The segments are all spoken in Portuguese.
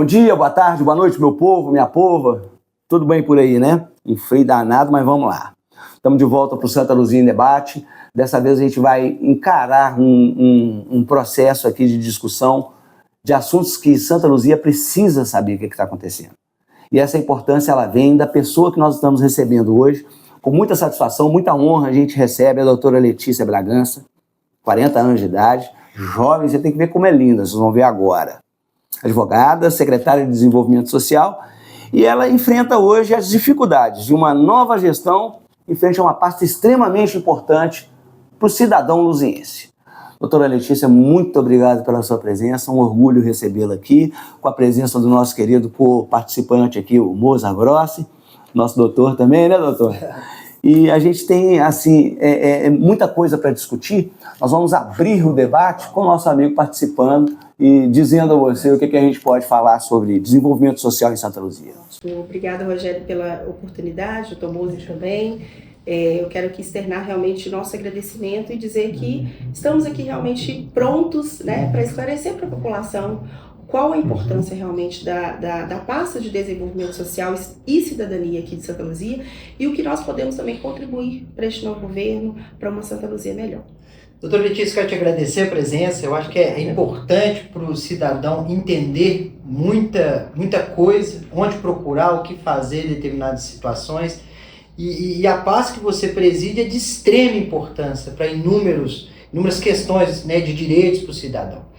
Bom dia, boa tarde, boa noite, meu povo, minha pova. Tudo bem por aí, né? Um frio danado, mas vamos lá. Estamos de volta para o Santa Luzia em Debate. Dessa vez a gente vai encarar um processo aqui de discussão de assuntos que Santa Luzia precisa saber o que está acontecendo. E essa importância ela vem da pessoa que nós estamos recebendo hoje. Com muita satisfação, muita honra, a gente recebe a doutora Letícia Bragança, 40 anos de idade, jovem, você tem que ver como é linda, vocês vão ver agora. Advogada, secretária de Desenvolvimento Social, e ela enfrenta hoje as dificuldades de uma nova gestão em frente a uma pasta extremamente importante para o cidadão luziense. Doutora Letícia, muito obrigado pela sua presença, um orgulho recebê-la aqui, com a presença do nosso querido co-participante aqui, o Moza Grossi, nosso doutor também, né, doutor? E a gente tem, assim, muita coisa para discutir. Nós vamos abrir o debate com o nosso amigo participando e dizendo a você o que a gente pode falar sobre desenvolvimento social em Santa Luzia. Obrigada, Rogério, pela oportunidade, doutor Moza também. Eu quero aqui externar realmente nosso agradecimento e dizer que estamos aqui realmente prontos, né, para esclarecer para a população qual a importância realmente da pasta de desenvolvimento social e cidadania aqui de Santa Luzia e o que nós podemos também contribuir para este novo governo, para uma Santa Luzia melhor. Doutora Letícia, quero te agradecer a presença. Eu acho que é importante para o cidadão entender muita coisa, onde procurar, o que fazer em determinadas situações. E a pasta que você preside é de extrema importância para inúmeras questões, né, de direitos para o cidadão.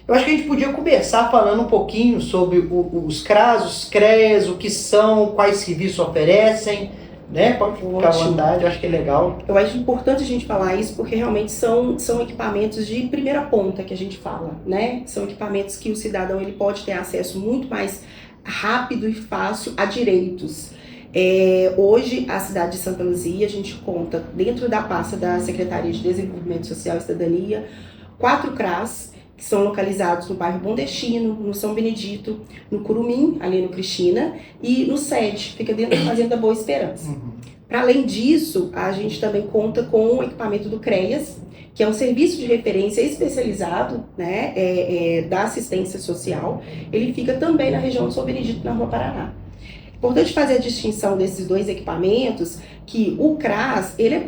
Eu acho que a gente podia começar falando um pouquinho sobre os CRAS, os CREAs, o que são, quais serviços oferecem, né? Pode ficar à vontade, eu acho que é legal. Eu acho importante a gente falar isso porque realmente são equipamentos de primeira ponta que a gente fala, né? São equipamentos que o cidadão ele pode ter acesso muito mais rápido e fácil a direitos. Hoje, a cidade de Santa Luzia, a gente conta, dentro da pasta da Secretaria de Desenvolvimento Social e Cidadania, 4 CRAS, que são localizados no bairro Bom Destino, no São Benedito, no Curumim, ali no Cristina, e no SED, fica dentro da Fazenda Boa Esperança. Para além disso, a gente também conta com o equipamento do CREAS, que é um serviço de referência especializado, né, da assistência social. Ele fica também na região do São Benedito, na Rua Paraná. Importante fazer a distinção desses dois equipamentos, que o CRAS, ele é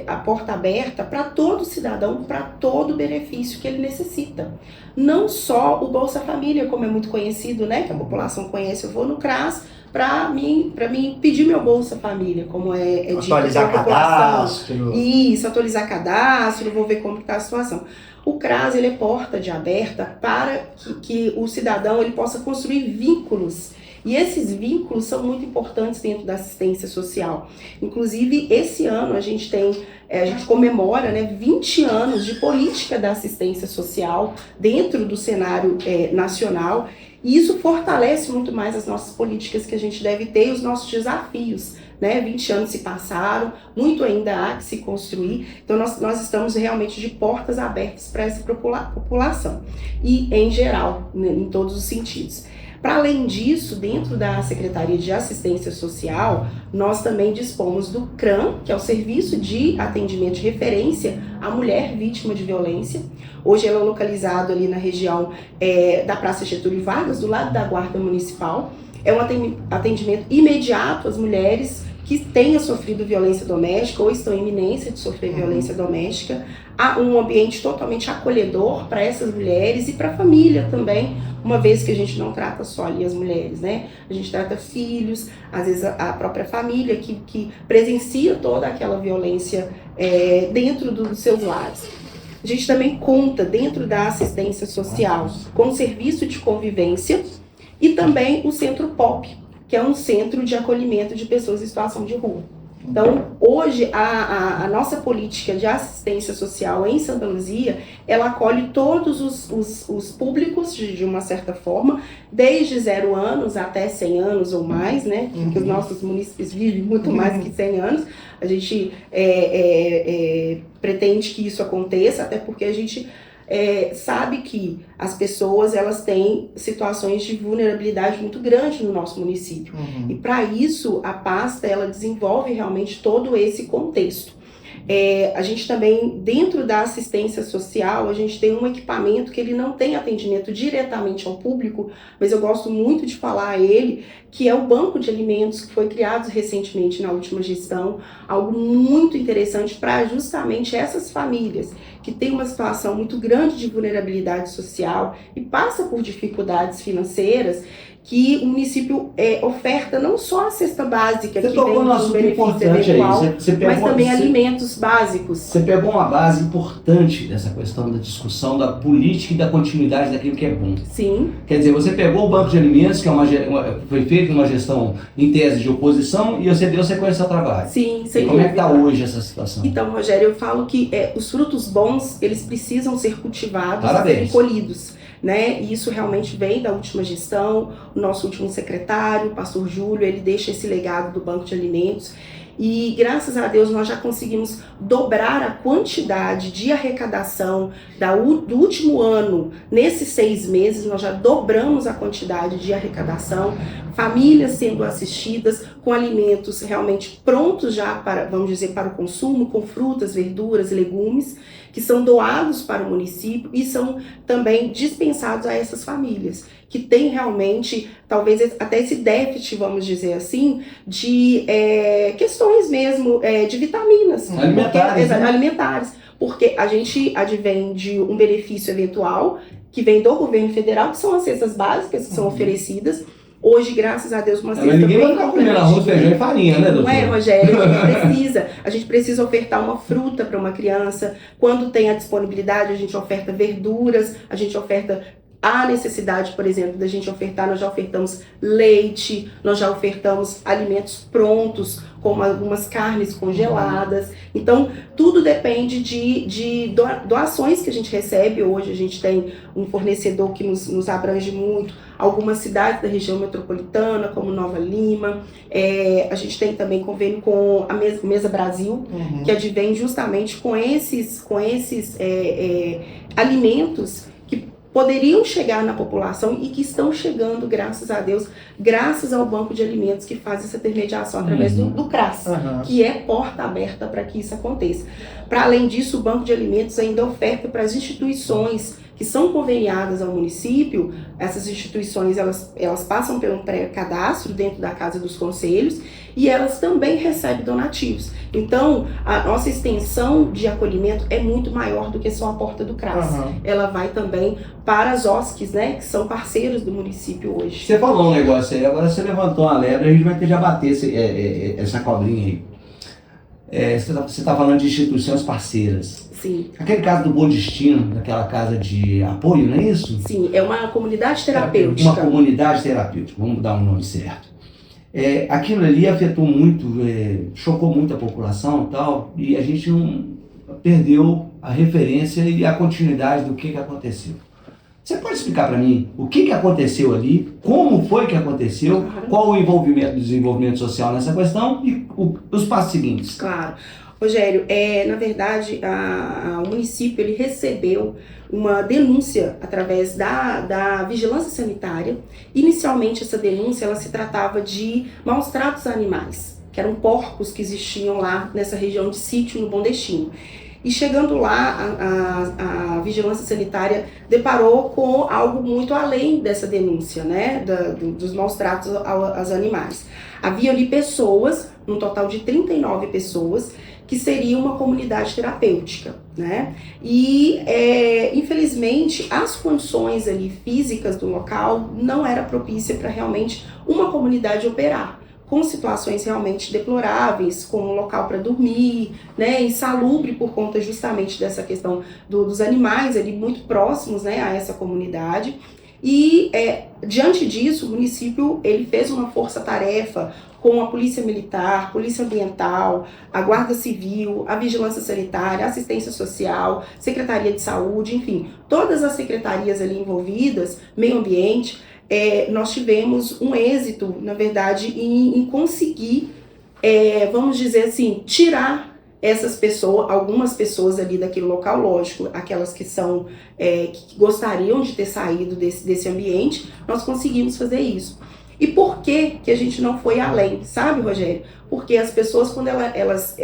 a porta aberta para todo cidadão, para todo benefício que ele necessita. Não só o Bolsa Família, como é muito conhecido, né, que a população conhece, eu vou no CRAS para mim pedir meu Bolsa Família, como é dito atualizar cadastro. Isso, atualizar cadastro, vou ver como está a situação. O CRAS, ele é porta aberta para que o cidadão ele possa construir vínculos. E esses vínculos são muito importantes dentro da assistência social. Inclusive, esse ano a gente comemora, né, 20 anos de política da assistência social dentro do cenário nacional. E isso fortalece muito mais as nossas políticas que a gente deve ter e os nossos desafios. Né? 20 anos se passaram, muito ainda há que se construir. Então, nós estamos realmente de portas abertas para essa população. E, em geral, né, em todos os sentidos. Para além disso, dentro da Secretaria de Assistência Social, nós também dispomos do CRAM, que é o Serviço de Atendimento de Referência à Mulher Vítima de Violência. Hoje ela é localizado ali na região da Praça Getúlio Vargas, do lado da Guarda Municipal. É um atendimento imediato às mulheres que tenham sofrido violência doméstica ou estão em iminência de sofrer violência doméstica. Há um ambiente totalmente acolhedor para essas mulheres e para a família também, uma vez que a gente não trata só ali as mulheres, né? A gente trata filhos, às vezes a própria família que presencia toda aquela violência dentro dos seus lares. A gente também conta, dentro da assistência social, com o serviço de convivência e também o Centro POP, que é um centro de acolhimento de pessoas em situação de rua. Então, hoje, a nossa política de assistência social em Santa Luzia, ela acolhe todos os públicos, de uma certa forma, desde 0 anos até 100 anos ou mais, né? Porque os nossos munícipes vivem muito mais que 100 anos. A gente pretende que isso aconteça, até porque a gente sabe que as pessoas elas têm situações de vulnerabilidade muito grande no nosso município. E para isso, a pasta ela desenvolve realmente todo esse contexto. A gente também, dentro da assistência social, a gente tem um equipamento que ele não tem atendimento diretamente ao público, mas eu gosto muito de falar a ele, que é o banco de alimentos, que foi criado recentemente na última gestão, algo muito interessante para justamente essas famílias que têm uma situação muito grande de vulnerabilidade social e passa por dificuldades financeiras, que o município oferta não só a cesta básica, você que tocou vem no com assunto benefício importante eventual, aí. mas também alimentos básicos. Você pegou uma base importante dessa questão da discussão da política e da continuidade daquilo que é bom. Sim. Quer dizer, você pegou o banco de alimentos, que foi feito uma gestão em tese de oposição, e você deu sequência ao trabalho. Sim, sem e como é que dúvida. está hoje essa situação? Então, Rogério, eu falo que os frutos bons, eles precisam ser cultivados e colhidos. Né? E isso realmente vem da última gestão, o nosso último secretário, o pastor Júlio, ele deixa esse legado do Banco de Alimentos. E graças a Deus nós já conseguimos dobrar a quantidade de arrecadação do último ano. Nesses 6 meses nós já dobramos a quantidade de arrecadação, famílias sendo assistidas com alimentos realmente prontos já para, vamos dizer, para o consumo, com frutas, verduras, legumes, que são doados para o município e são também dispensados a essas famílias, que tem realmente, talvez até esse déficit, vamos dizer assim, de questões mesmo de vitaminas alimentares, porque a gente advém de um benefício eventual que vem do governo federal, que são as cestas básicas que são oferecidas. Hoje, graças a Deus, uma cesta ninguém vai ficar comendo arroz, feijão e farinha, né, doutor? Não é, Rogério? A gente precisa ofertar uma fruta para uma criança. Quando tem a disponibilidade, a gente oferta verduras, a gente oferta a necessidade, por exemplo, da gente ofertar, nós já ofertamos leite, nós já ofertamos alimentos prontos, como algumas carnes congeladas. Então, tudo depende de doações que a gente recebe. Hoje a gente tem um fornecedor que nos abrange muito, algumas cidades da região metropolitana, como Nova Lima. A gente tem também convênio com a Mesa Brasil, que advém justamente com esses alimentos que poderiam chegar na população e que estão chegando, graças a Deus, graças ao Banco de Alimentos que faz essa intermediação através do CRAS, que é porta aberta para que isso aconteça. Para além disso, o Banco de Alimentos ainda oferta para as instituições que são conveniadas ao município. Essas instituições elas passam pelo pré-cadastro dentro da Casa dos Conselhos e elas também recebem donativos. Então, a nossa extensão de acolhimento é muito maior do que só a porta do CRAS. Ela vai também para as OSCs, né, que são parceiros do município hoje. Você falou um negócio aí, agora você levantou uma lebre, a gente vai ter que abater essa cobrinha aí. Você está falando de instituições parceiras. Sim. Aquele caso do Bom Destino, daquela casa de apoio, não é isso? Sim, é uma comunidade terapêutica. Uma comunidade terapêutica, vamos dar um nome certo. Aquilo ali afetou muito, chocou muito a população e tal, e a gente não perdeu a referência e a continuidade do que aconteceu. Você pode explicar para mim o que aconteceu ali, como foi que aconteceu, qual o envolvimento do desenvolvimento social nessa questão e os passos seguintes? Claro. Rogério, na verdade, o município ele recebeu uma denúncia através da vigilância sanitária. Inicialmente, essa denúncia ela se tratava de maus tratos a animais, que eram porcos que existiam lá nessa região de sítio no Bom Destino. E chegando lá, a vigilância sanitária deparou com algo muito além dessa denúncia, né, dos maus tratos aos animais. Havia ali pessoas, um total de 39 pessoas, que seria uma comunidade terapêutica, né? E, infelizmente, as condições ali físicas do local não era propícia para realmente uma comunidade operar, com situações realmente deploráveis, como um local para dormir, né, insalubre por conta justamente dessa questão dos animais ali muito próximos, né, a essa comunidade. E, diante disso, o município ele fez uma força-tarefa com a Polícia Militar, Polícia Ambiental, a Guarda Civil, a Vigilância Sanitária, a Assistência Social, Secretaria de Saúde, enfim, todas as secretarias ali envolvidas, Meio Ambiente. Nós tivemos um êxito, na verdade, em conseguir, vamos dizer assim, tirar essas pessoas, algumas pessoas ali daquele local, lógico, aquelas que são, que gostariam de ter saído desse ambiente, nós conseguimos fazer isso. E por que a gente não foi além, sabe, Rogério? Porque as pessoas, quando elas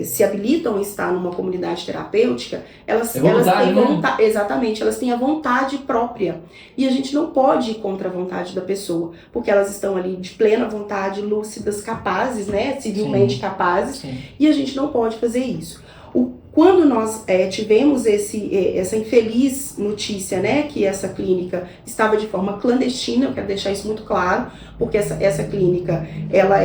se habilitam a estar numa comunidade terapêutica, elas têm vontade, exatamente, elas têm a vontade própria. E a gente não pode ir contra a vontade da pessoa, porque elas estão ali de plena vontade, lúcidas, capazes, né, civilmente capazes, e a gente não pode fazer isso. Quando nós tivemos essa infeliz notícia, né, que essa clínica estava de forma clandestina, eu quero deixar isso muito claro, porque essa clínica, ela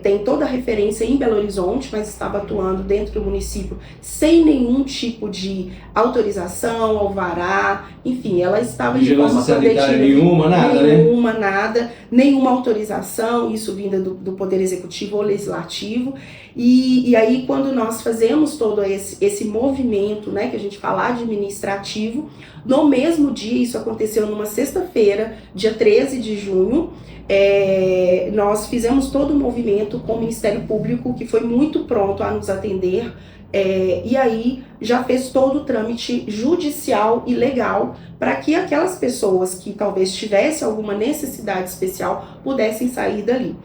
tem toda a referência em Belo Horizonte, mas estava atuando dentro do município sem nenhum tipo de autorização, alvará, enfim, ela estava de forma clandestina. Nenhuma autorização, isso vinda do Poder Executivo ou Legislativo. E aí, quando nós fazemos todo esse movimento, né, que a gente fala administrativo, no mesmo dia, isso aconteceu numa sexta-feira, dia 13 de junho, nós fizemos todo o movimento com o Ministério Público, que foi muito pronto a nos atender, e aí já fez todo o trâmite judicial e legal para que aquelas pessoas que talvez tivessem alguma necessidade especial pudessem sair dali.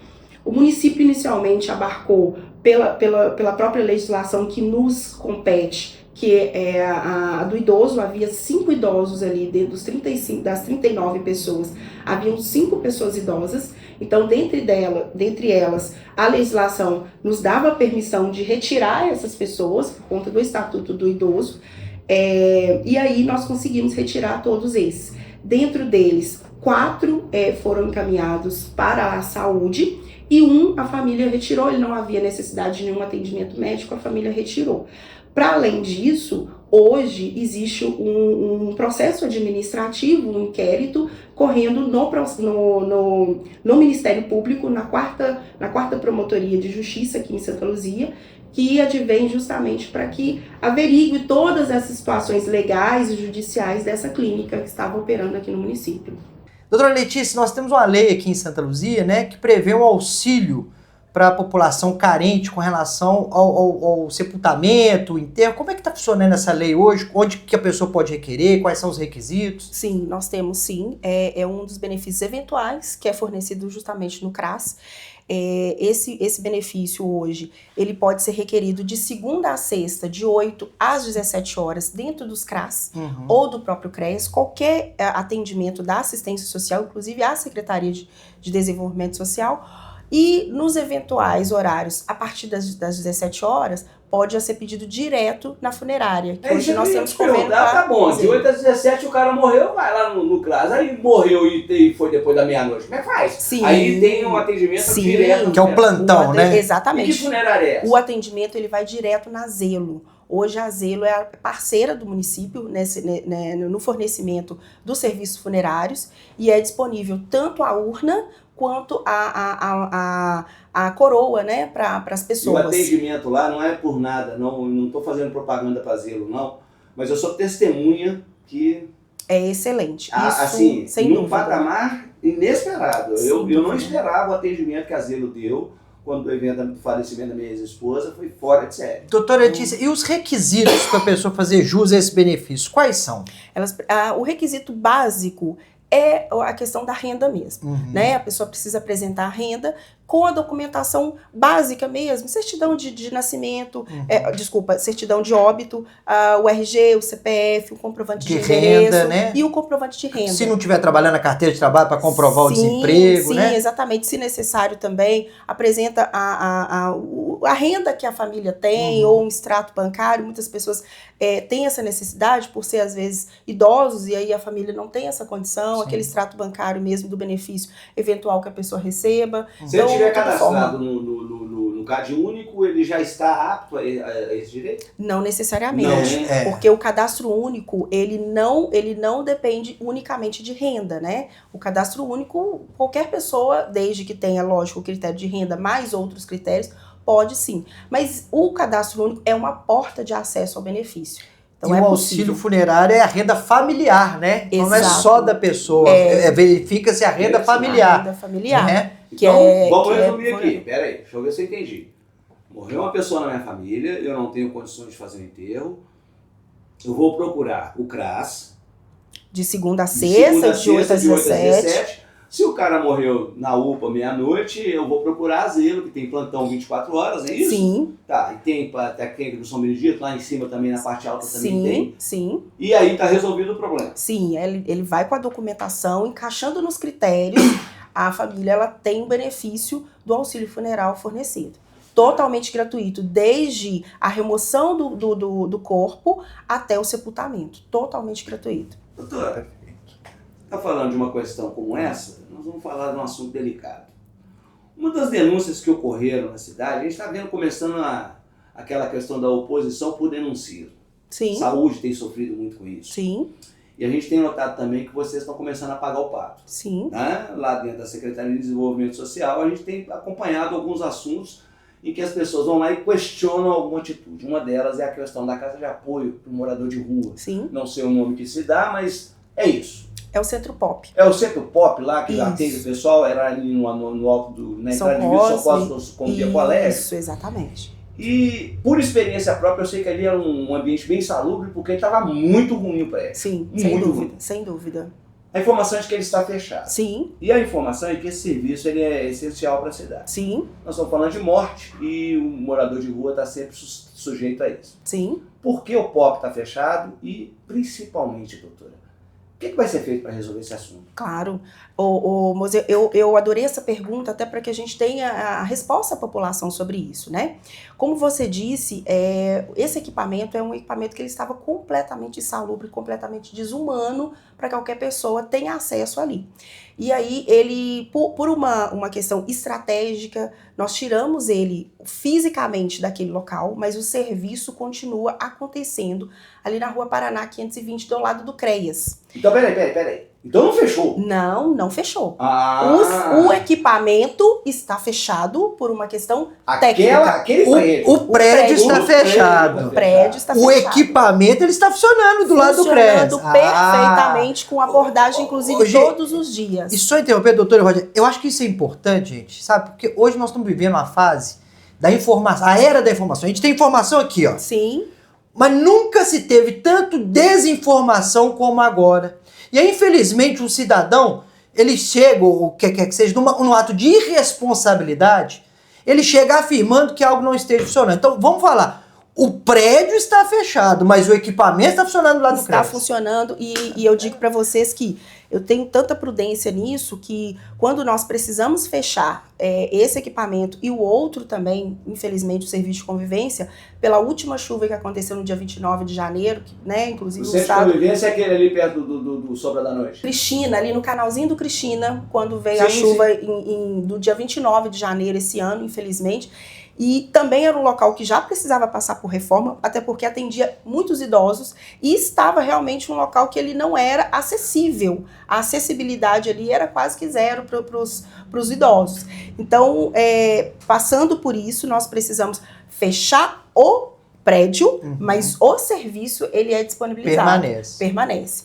O município inicialmente abarcou pela própria legislação que nos compete, que é a do idoso. Havia 5 idosos ali, dentro das 39 pessoas, haviam 5 pessoas idosas. Então, dentre elas, a legislação nos dava permissão de retirar essas pessoas, por conta do Estatuto do Idoso, e aí nós conseguimos retirar todos esses. Dentro deles, 4 foram encaminhados para a saúde, e a família retirou, ele não havia necessidade de nenhum atendimento médico, a família retirou. Para além disso, hoje existe um processo administrativo, um inquérito correndo no Ministério Público, na quarta Promotoria de Justiça aqui em Santa Luzia, que advém justamente para que averigue todas essas situações legais e judiciais dessa clínica que estava operando aqui no município. Doutora Letícia, nós temos uma lei aqui em Santa Luzia, né, que prevê um auxílio para a população carente com relação ao sepultamento, enterro. Como é que está funcionando essa lei hoje? Onde que a pessoa pode requerer? Quais são os requisitos? Sim, nós temos sim. É um dos benefícios eventuais que é fornecido justamente no CRAS. Esse benefício hoje, ele pode ser requerido de segunda a sexta, de 8 às 17 horas, dentro dos CRAS ou do próprio CREAS, qualquer atendimento da assistência social, inclusive a Secretaria de Desenvolvimento Social, e nos eventuais horários, a partir das 17 horas, pode ser pedido direto na funerária, que hoje nós temos convênio. Tá bom, de 8 às 17 o cara morreu, vai lá no CRAS, aí morreu e foi depois da meia-noite. Como é que faz? Sim. Aí tem um atendimento direto. Que é o plantão, né? Exatamente. E que funerária é essa? O atendimento ele vai direto na Zelo. Hoje a Zelo é a parceira do município no fornecimento dos serviços funerários e é disponível tanto a urna quanto a coroa, né, para as pessoas. E o atendimento lá não é por nada, não estou fazendo propaganda para Zelo, não, mas eu sou testemunha que... É excelente. Isso, assim, sem num dúvida. Patamar inesperado. Eu não esperava o atendimento que a Zelo deu quando o evento do falecimento da minha ex-esposa, foi fora de série. Doutora Letícia, e os requisitos para a pessoa fazer jus a esse benefício, quais são? O requisito básico é a questão da renda mesmo, né? A pessoa precisa apresentar a renda com a documentação básica mesmo, certidão de nascimento, certidão de óbito, o RG, o CPF, o comprovante de renda, né? E o comprovante de renda. Se não estiver trabalhando na carteira de trabalho para comprovar o desemprego, né? Sim, exatamente. Se necessário também, apresenta a renda que a família tem, ou um extrato bancário. Muitas pessoas têm essa necessidade por ser, às vezes, idosos, e aí a família não tem essa condição, aquele extrato bancário mesmo do benefício eventual que a pessoa receba. Se ele estiver cadastrado no CAD único, ele já está apto a esse direito? Não necessariamente, porque o cadastro único, ele não depende unicamente de renda, né? O cadastro único, qualquer pessoa, desde que tenha, lógico, o critério de renda mais outros critérios, pode sim. Mas o cadastro único é uma porta de acesso ao benefício. Então, e o auxílio funerário é a renda familiar, né? Então, não é só da pessoa, verifica-se a renda familiar. A renda familiar. Né? Então, vamos resumir aqui. Pera aí, deixa eu ver se eu entendi. Morreu uma pessoa na minha família, eu não tenho condições de fazer um enterro, eu vou procurar o CRAS. De segunda a sexta, de 8 às 17. Se o cara morreu na UPA meia-noite, eu vou procurar asilo, que tem plantão 24 horas, é isso? Sim. Tá, e tem a clínica do São Benedito, lá em cima também, na parte alta também tem. Sim. E aí tá resolvido o problema. Sim, ele vai com a documentação, encaixando nos critérios, a família ela tem o benefício do auxílio funeral fornecido. Totalmente gratuito, desde a remoção do corpo até o sepultamento. Totalmente gratuito. Doutora, tá falando de uma questão como essa, nós vamos falar de um assunto delicado. Uma das denúncias que ocorreram na cidade, a gente está vendo começando aquela questão da oposição por denúncia. Sim. Saúde tem sofrido muito com isso. Sim. E a gente tem notado também que vocês estão começando a pagar o pato. Sim. Né? Lá dentro da Secretaria de Desenvolvimento Social, a gente tem acompanhado alguns assuntos em que as pessoas vão lá e questionam alguma atitude. Uma delas é a questão da casa de apoio para o morador de rua. Sim. Não sei o nome que se dá, mas é isso. É o Centro Pop. É o Centro Pop lá, que Isso. atende o pessoal, era ali no alto na São entrada de Vila São Cosme. Cosme, como via colégio. Isso, exatamente. E por experiência própria, eu sei que ali era um ambiente bem salubre, porque estava muito ruim o prédio. Sim, Muito sem dúvida, ruim. sem dúvida. A informação é de que ele está fechado. Sim, E a informação é que esse serviço ele é essencial para a cidade. sim, Nós estamos falando de morte e o morador de rua está sempre sujeito a isso. sim. Por que o POP está fechado e, principalmente, doutora, o que vai ser feito para resolver esse assunto? Claro. Moze, eu adorei essa pergunta, até para que a gente tenha a resposta à população sobre isso, né? Como você disse, esse equipamento é um equipamento que ele estava completamente insalubre, completamente desumano para qualquer pessoa tenha acesso ali. E aí, ele, por uma questão estratégica, nós tiramos ele fisicamente daquele local, mas o serviço continua acontecendo ali na Rua Paraná 520, do lado do CREAS. Então, peraí. Então não fechou? Não fechou. Ah, O equipamento está fechado por uma questão aquele prédio. O prédio está fechado. O prédio está O fechado. equipamento ele está funcionando do lado do CREAS. Funcionando perfeitamente, com abordagem, inclusive, Hoje- todos os dias. E só interromper, doutora Roger, eu acho que isso é importante, gente, sabe? Porque hoje nós estamos vivendo uma fase da informação, a era da informação. A gente tem informação aqui, ó. Sim, Mas nunca se teve tanto desinformação como agora. E aí, infelizmente, o cidadão, ele chega, ou quer que seja, num ato de irresponsabilidade, ele chega afirmando que algo não esteja funcionando. Então, vamos falar. O prédio está fechado, mas o equipamento está funcionando lá do está CREAS. funcionando e eu digo para vocês que eu tenho tanta prudência nisso que quando nós precisamos fechar esse equipamento e o outro também, infelizmente, o serviço de convivência, pela última chuva que aconteceu no dia 29 de janeiro, que, né, inclusive O o centro de estado... convivência é aquele ali perto do Sobra da Noite. Cristina, ali no canalzinho do Cristina, quando veio a Sim, chuva do dia 29 de janeiro esse ano, infelizmente. E também era um local que já precisava passar por reforma, até porque atendia muitos idosos e estava realmente um local que ele não era acessível. A acessibilidade ali era quase que zero para os idosos. Então, passando por isso, nós precisamos fechar o prédio, mas o serviço ele é disponibilizado. Permanece.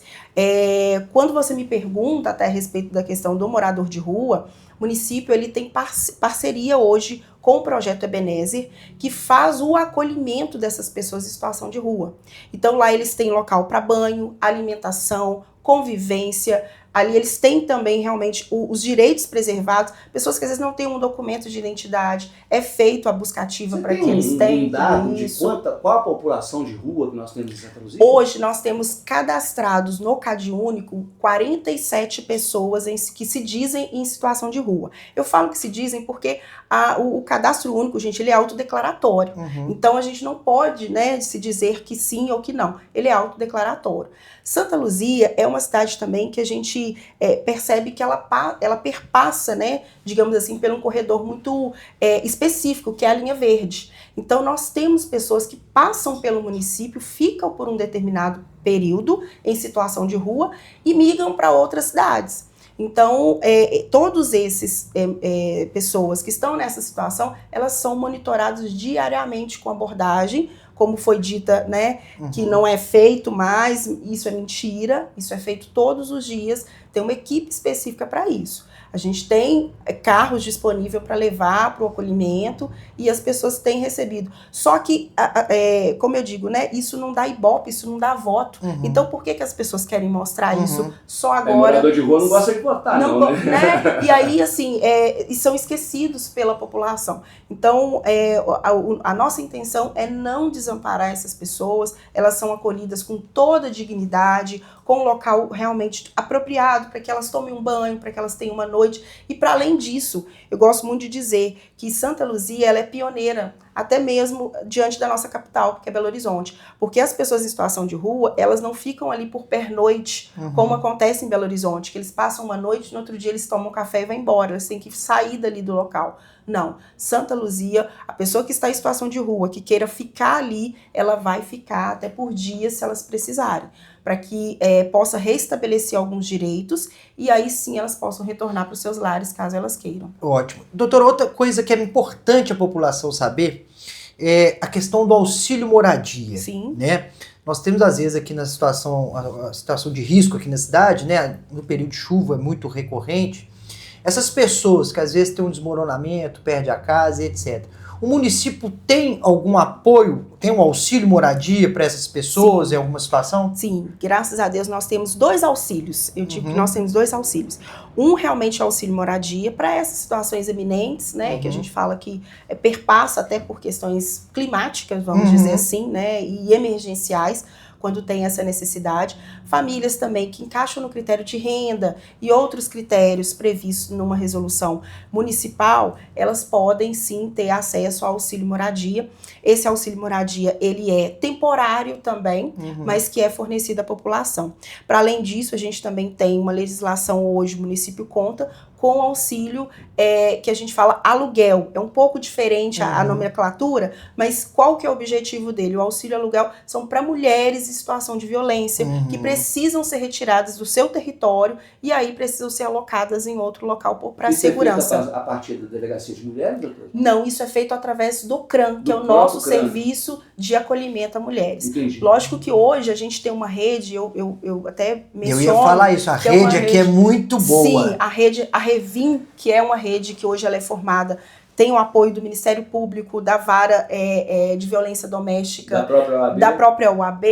Quando você me pergunta até a respeito da questão do morador de rua, o município ele tem parceria hoje com o projeto Ebenezer, que faz o acolhimento dessas pessoas em situação de rua. Então lá eles têm local para banho, alimentação, convivência. Ali eles têm também realmente os direitos preservados. Pessoas que às vezes não têm um documento de identidade, é feito a busca ativa para que eles tenham dado de isso. qual a população de rua que nós temos em Santa Luzia? Hoje nós temos cadastrados no CadÚnico 47 pessoas que se dizem em situação de rua. Eu falo que se dizem porque o cadastro único, gente, ele é autodeclaratório. Então a gente não pode, né, se dizer que sim ou que não. Ele é autodeclaratório. Santa Luzia é uma cidade também que a gente percebe que ela perpassa, né, digamos assim, por um corredor muito específico, que é a linha verde. Então nós temos pessoas que passam pelo município, ficam por um determinado período em situação de rua e migram para outras cidades. Então, todos esses pessoas que estão nessa situação, elas são monitoradas diariamente com abordagem, como foi dita, né, que não é feito mais, isso é mentira, isso é feito todos os dias, tem uma equipe específica para isso. A gente tem carros disponíveis para levar para o acolhimento e as pessoas têm recebido. Só que, como eu digo, né, isso não dá ibope, isso não dá voto. Então, por que as pessoas querem mostrar isso só agora? Morador de rua não gosta de votar, não, né? E aí, assim, são esquecidos pela população. Então, a nossa intenção é não desamparar essas pessoas, elas são acolhidas com toda a dignidade, com um local realmente apropriado para que elas tomem um banho, para que elas tenham uma noite. E para além disso, eu gosto muito de dizer que Santa Luzia ela é pioneira, até mesmo diante da nossa capital, que é Belo Horizonte. Porque as pessoas em situação de rua, elas não ficam ali por pernoite, como acontece em Belo Horizonte, que eles passam uma noite, no outro dia eles tomam um café e vão embora, eles têm que sair dali do local. Não, Santa Luzia, a pessoa que está em situação de rua, que queira ficar ali, ela vai ficar até por dias se elas precisarem, para que possa restabelecer alguns direitos e aí sim elas possam retornar para os seus lares, caso elas queiram. Ótimo. Doutora, outra coisa que é importante a população saber é a questão do auxílio moradia. Sim. Né? Nós temos, às vezes, aqui a situação de risco aqui na cidade, né? No período de chuva é muito recorrente. Essas pessoas que às vezes têm um desmoronamento, perde a casa, etc. O município tem algum apoio, tem um auxílio moradia para essas pessoas? Sim. Em alguma situação? Sim, graças a Deus nós temos 2 auxílios. Eu digo que nós temos 2 auxílios. Um realmente é auxílio moradia para essas situações eminentes, né? Que a gente fala que perpassa até por questões climáticas, vamos dizer assim, né? E emergenciais, quando tem essa necessidade. Famílias também que encaixam no critério de renda e outros critérios previstos numa resolução municipal, elas podem sim ter acesso ao auxílio moradia. Esse auxílio moradia, ele é temporário também, mas que é fornecido à população. Para além disso, a gente também tem uma legislação hoje, o município conta com auxílio que a gente fala aluguel. É um pouco diferente a nomenclatura, mas qual que é o objetivo dele? O auxílio aluguel são para mulheres em situação de violência, que precisam ser retiradas do seu território e aí precisam ser alocadas em outro local para segurança. É feito a partir da Delegacia de Mulheres, doutor? Não, isso é feito através do CRAM, que é o nosso serviço de acolhimento a mulheres. Entendi. Lógico que hoje a gente tem uma rede, eu até menciono... Eu ia falar isso, a rede aqui é muito boa. Sim, a Revim, que é uma rede que hoje ela é formada, tem o apoio do Ministério Público, da Vara de Violência Doméstica, da própria OAB,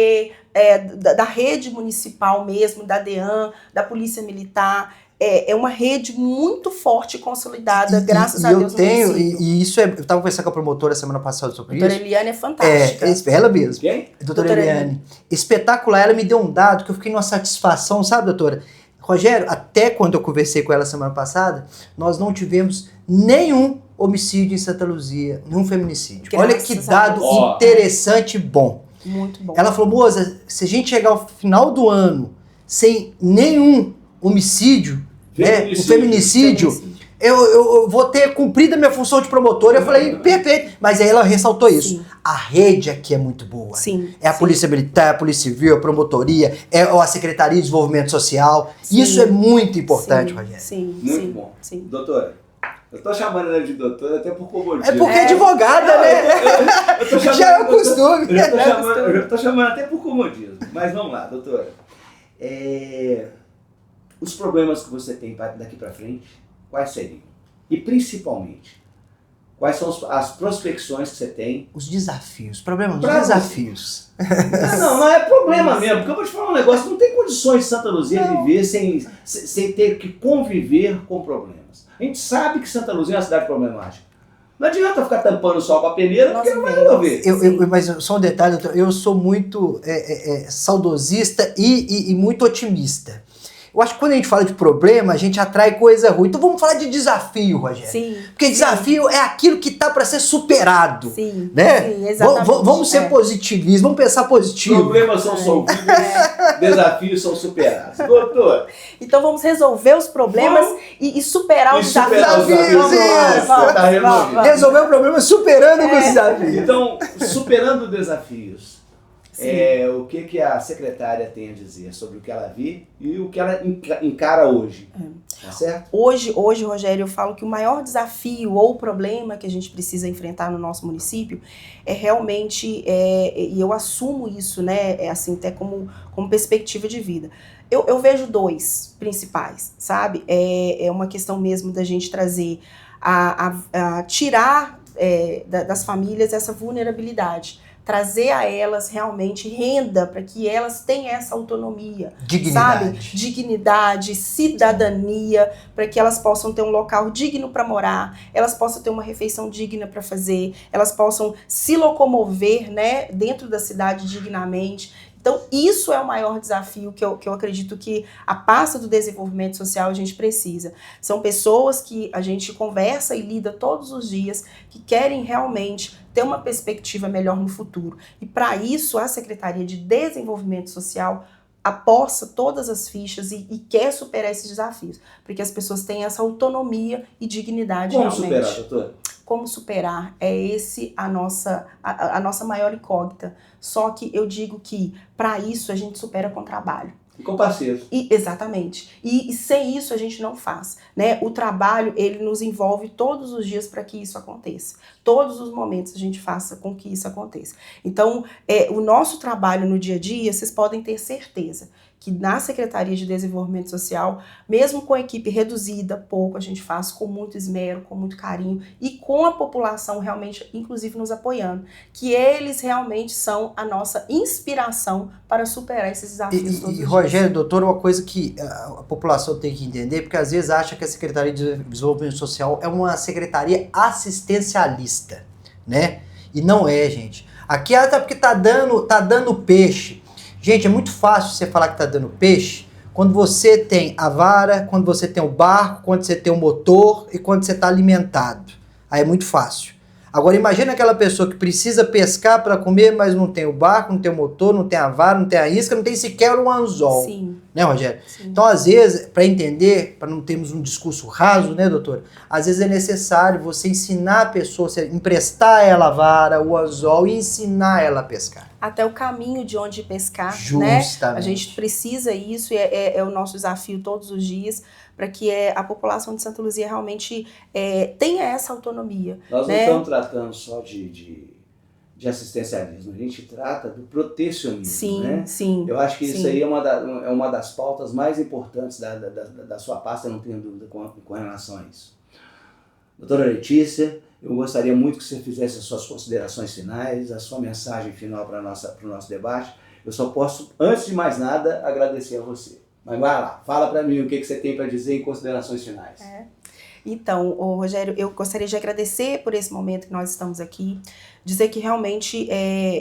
da rede municipal mesmo, da DEAN, da Polícia Militar. É uma rede muito forte e consolidada, graças a Deus. E isso eu estava conversando com a promotora semana passada sobre isso. Doutora Eliane é fantástica. Ela mesmo. Quem? Doutora Eliane. Espetacular. Ela me deu um dado que eu fiquei numa satisfação, sabe, doutora? Rogério, até quando eu conversei com ela semana passada, nós não tivemos nenhum homicídio em Santa Luzia, nenhum feminicídio. Olha que dado interessante e bom. Muito bom. Ela falou, moça, se a gente chegar ao final do ano sem nenhum homicídio, um feminicídio, eu vou ter cumprido a minha função de promotora. Eu falei, perfeito. Mas aí ela ressaltou isso. Sim. A rede aqui é muito boa. Sim, a Polícia Militar, a Polícia Civil, a Promotoria, a Secretaria de Desenvolvimento Social. Sim. Isso é muito importante, Rogério. Sim, muito bom. Sim. Doutora, eu tô chamando ela de doutora até por comodismo. É porque é advogada, né? Eu tô chamando, já é o costume. Eu tô chamando até por comodismo. Mas vamos lá, doutora. Os problemas que você tem daqui para frente, quais seriam? E principalmente, quais são as prospecções que você tem? Os desafios, desafios. Não é problema mesmo, porque eu vou te falar um negócio, não tem condições de Santa Luzia viver sem ter que conviver com problemas. A gente sabe que Santa Luzia é uma cidade problemática. Não adianta ficar tampando o sol com a peneira, porque não vai resolver. Mas só um detalhe, doutor, eu sou muito saudosista e muito otimista. Eu acho que quando a gente fala de problema, a gente atrai coisa ruim. Então vamos falar de desafio, Rogério. Sim. Porque desafio é aquilo que está para ser superado. Sim, né? Sim, exatamente. Vamos ser positivistas, vamos pensar positivo. Problemas são solvidos, desafios são superados. Doutor. Então vamos resolver os problemas e superar os desafios. Resolver o problema superando os desafios. Então, superando desafios. o que a secretária tem a dizer sobre o que ela viu e o que ela encara hoje. Tá certo? Hoje, Rogério, eu falo que o maior desafio ou problema que a gente precisa enfrentar no nosso município é realmente, e eu assumo isso, né, assim, até como perspectiva de vida. Eu vejo dois principais, sabe? É uma questão mesmo da gente trazer, a tirar das famílias essa vulnerabilidade. Trazer a elas realmente renda para que elas tenham essa autonomia, sabe? Dignidade, cidadania, para que elas possam ter um local digno para morar, elas possam ter uma refeição digna para fazer, elas possam se locomover, né, dentro da cidade dignamente. Então, isso é o maior desafio que eu acredito que a pasta do desenvolvimento social a gente precisa. São pessoas que a gente conversa e lida todos os dias, que querem realmente ter uma perspectiva melhor no futuro. E para isso, a Secretaria de Desenvolvimento Social aposta todas as fichas e quer superar esses desafios, porque as pessoas têm essa autonomia e dignidade Como realmente. superar, doutora? Como superar? É esse a nossa maior incógnita. Só que eu digo que, para isso, a gente supera com trabalho. E com parceiros. Exatamente. E sem isso a gente não faz, né? O trabalho, ele nos envolve todos os dias para que isso aconteça. Todos os momentos a gente faça com que isso aconteça. Então, o nosso trabalho no dia a dia, vocês podem ter certeza que na Secretaria de Desenvolvimento Social, mesmo com a equipe reduzida, pouco a gente faz com muito esmero, com muito carinho e com a população realmente, inclusive, nos apoiando. Que eles realmente são a nossa inspiração para superar esses desafios todos os dias. Rogério, doutor, uma coisa que a população tem que entender, porque às vezes acha que a Secretaria de Desenvolvimento Social é uma secretaria assistencialista, né? E não é, gente. Aqui até porque tá dando peixe. Gente, é muito fácil você falar que tá dando peixe quando você tem a vara, quando você tem o barco, quando você tem o motor e quando você tá alimentado. Aí é muito fácil. Agora imagina aquela pessoa que precisa pescar para comer, mas não tem o barco, não tem o motor, não tem a vara, não tem a isca, não tem sequer um anzol. Sim. Né, Rogério? Sim. Então, às vezes, para entender, para não termos um discurso raso, né, doutor? Às vezes é necessário você ensinar a pessoa, você emprestar ela a vara, o anzol e ensinar ela a pescar. Até o caminho de onde pescar, Justamente. né? A gente precisa isso, e é o nosso desafio todos os dias, para que a população de Santa Luzia realmente tenha essa autonomia. Nós né? não estamos tratando só de assistencialismo, a gente trata do protecionismo, sim, né? Sim, Eu acho que sim. isso aí é uma das pautas mais importantes da sua pasta, eu não tenho dúvida com relação a isso. Doutora Letícia, eu gostaria muito que você fizesse as suas considerações finais, a sua mensagem final para o nosso debate. Eu só posso, antes de mais nada, agradecer a você. Mas vai lá, fala para mim o que você tem para dizer em considerações finais. Então, Rogério, eu gostaria de agradecer por esse momento que nós estamos aqui, dizer que realmente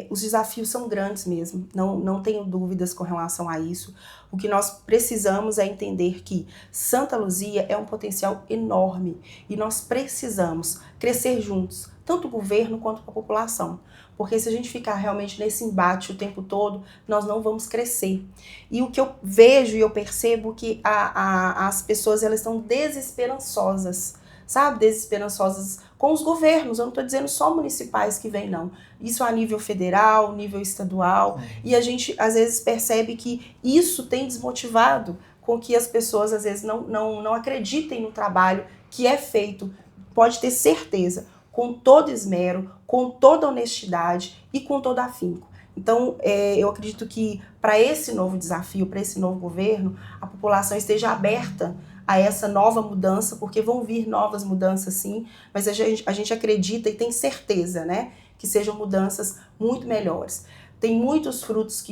os desafios são grandes mesmo, não tenho dúvidas com relação a isso. O que nós precisamos é entender que Santa Luzia é um potencial enorme e nós precisamos crescer juntos, tanto o governo quanto a população. Porque se a gente ficar realmente nesse embate o tempo todo, nós não vamos crescer. E o que eu vejo e eu percebo que as pessoas elas estão desesperançosas, sabe? Desesperançosas com os governos. Eu não estou dizendo só municipais que vêm, não. Isso a nível federal, nível estadual. E a gente, às vezes, percebe que isso tem desmotivado com que as pessoas, às vezes, não acreditem no trabalho que é feito. Pode ter certeza, com todo esmero, com toda honestidade e com todo afinco. Então, eu acredito que para esse novo desafio, para esse novo governo, a população esteja aberta a essa nova mudança, porque vão vir novas mudanças sim, mas a gente acredita e tem certeza, né, que sejam mudanças muito melhores. Tem muitos frutos,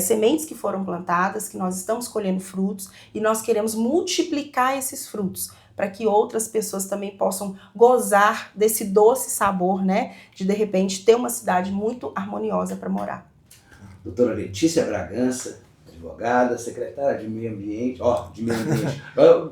sementes que foram plantadas, que nós estamos colhendo frutos e nós queremos multiplicar esses frutos, para que outras pessoas também possam gozar desse doce sabor, né, de repente ter uma cidade muito harmoniosa para morar. Doutora Letícia Bragança, advogada, secretária de Meio Ambiente,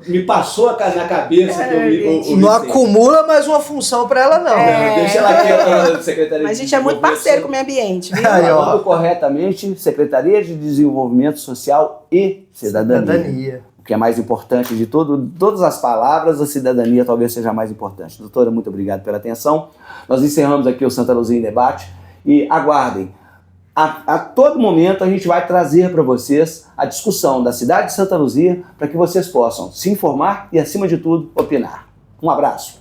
me passou na cabeça que eu não acumula mais uma função para ela, não. Deixa ela aqui, secretaria. Mas a gente é muito parceiro com o meio ambiente, viu? Falando corretamente, Secretaria de Desenvolvimento Social e Cidadania. O que é mais importante de todas as palavras, a cidadania talvez seja a mais importante. Doutora, muito obrigado pela atenção. Nós encerramos aqui o Santa Luzia em Debate e aguardem. A todo momento a gente vai trazer para vocês a discussão da cidade de Santa Luzia para que vocês possam se informar e, acima de tudo, opinar. Um abraço.